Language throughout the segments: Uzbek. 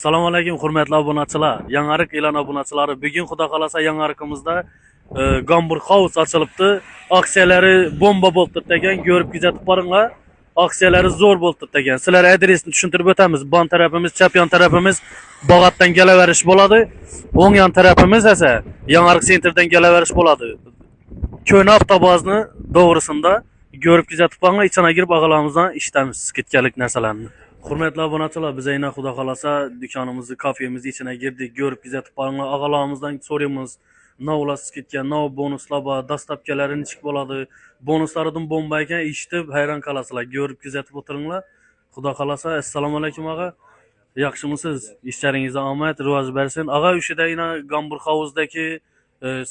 Assalomu alaykum hurmatli obunachilar. Yangilik e'lon obunachilari. Bugun xudo xolasa yangiligimizda Gamburg House ochilibdi. Aksiyalari bomba bo'lib degan, ko'rib kuzatib boringlar. Aksiyalari zo'r bo'lib degan. Sizlar adresini tushuntirib o'tamiz. Bon tarafimiz, chap yon tarafimiz Bog'atdan kelaverish bo'ladi. O'ng yon tarafimiz esa Yangilik sentrdan kelaverish bo'ladi. Ko'na avtobusni to'g'risida ko'rib kuzatib boringlar. Ichana kirib og'alarimizdan eshitamiz ketganlik narsalarni. Hurmatli obunachilar, biz aynan xudo xolasa do'konimizni, kafemizni ichine girdik, ko'rib kuzatib boringlar. Og'alarimizdan so'raymiz. Navlar ketgan, nav bonuslar bor, dastlabkilari nechik bo'ladi. Bonuslaridan bomba ekan, eshitib hayron qolasizlar. Ko'rib kuzatib o'tiringlar. Xudo xolasa. Assalomu alaykum og'a. Yaxshimisiz? İşleringizde omad, rivoj bersin. Og'a, o'shida yana Gamburg House'dagi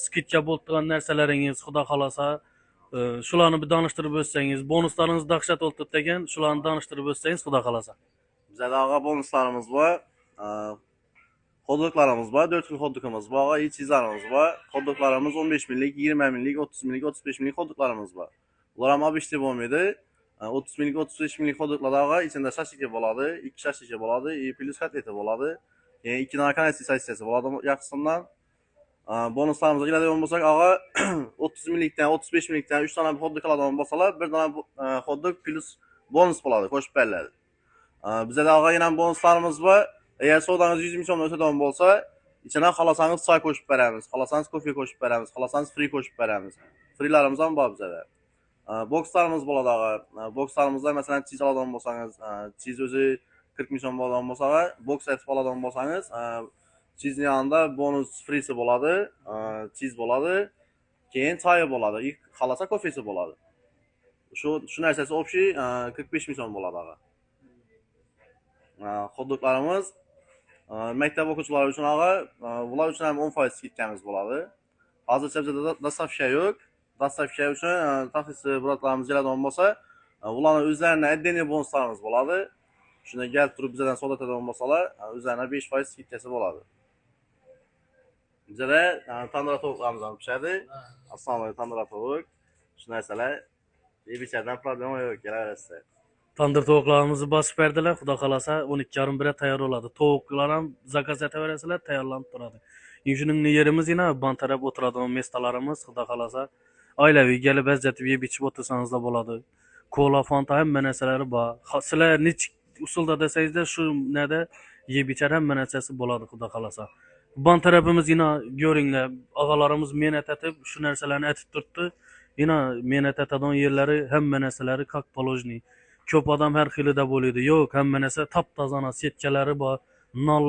skidka bo'lib turgan narsalaringiz xudo xolasa shularni bir danıştırıp o'tsangiz, bonuslarınız dahshat olib degan, shularni danıştırıp o'tsangiz xudo xolasa. Bizde ağa bonuslarımız var. Kodluklarımız var. 4 xil kodlukumuz var. İç izlarımız var. Kodluklarımız 15 minlik, 20 minlik, 30 minlik, 35 minlik kodluklarımız var. Bunlar ama bir şey olmaydı. 30 minlik, 35 minlik kodluklar ağa içinde şaşike boladı. 2 şaşike boladı. Plus katleti boladı. Yani 2 narkan esisi boladı yakısından. Bonuslarımıza gidelim olsak ağa 30 minlikten, 35 minlikten 3 tane kodluk alalım basalar. Bir tane kodluk plus bonus boladı. Hoş belli. Bize de ağa yine bonuslarımız var. Eğer soğudanız 100 milyon öteden olsa, içine xalasanız çay koşup veremiz, xalasanız kofe koşup veremiz, xalasanız free koşup veremiz. Free'larımızdan var bize de. Bokslarımız boladı ağa. Bokslarımızda mesela cheese alalım olsanız, cheese özü 40 milyon boladan olsa, boks et boladan olsanız, cheese'nin yanında bonus free'si boladı, cheese boladı, keyin çayı boladı, ilk xalasa kofesi boladı. Şu nersesi opşi 45 milyon boladı ağa. Kodluklarımız məktəb oxucuları üçün ağa, bunlar üçün həm 10% skidkəmiz boladı. Hazırca bizdə dastav fişəyi yox. Dastav fişəyi üçün taxisi buratlarımız elə də olmasa, bunların üzərinə əddeni bonuslarımız boladı. Şimdi gəlib durub bizədən soda tədə olmasalar, üzərinə 5% skidkəsi boladı. Bizə də tandıra tovuqlarımızdan pişədi. Aslanlı tandıra tovuq. Şu nəsələr, bir içərdən problema yox, gələ verəsə. Tandır tavuklarımızı basıp verdiler. Xudo xolasa 12:30 tayyor oladı. Tavuklar ham zakaz etaverasizlar, tayyorlanıp turadi. Shuning yerimiz yine ban taraf o'tiradigan mestalarimiz xudo xolasa oilaviy kelib ajratib yeb ichib o'tirsangiz da bo'ladi. Kola, Fanta hamma narsalari bor. Sizlar nech usulda desangizda shu nada yeb ichar hamma narsasi bo'ladi xudo xolasa. Ban tarafimiz yine ko'ringlar, og'alarimiz mehnat etib shu narsalarni aytib turibdi. Yine mehnat etadigan yerlari hamma narsalari как положено. Ko'p odam har xilida bo'ladi. Yo'q, hamma narsa top-tozana, setkalari bor.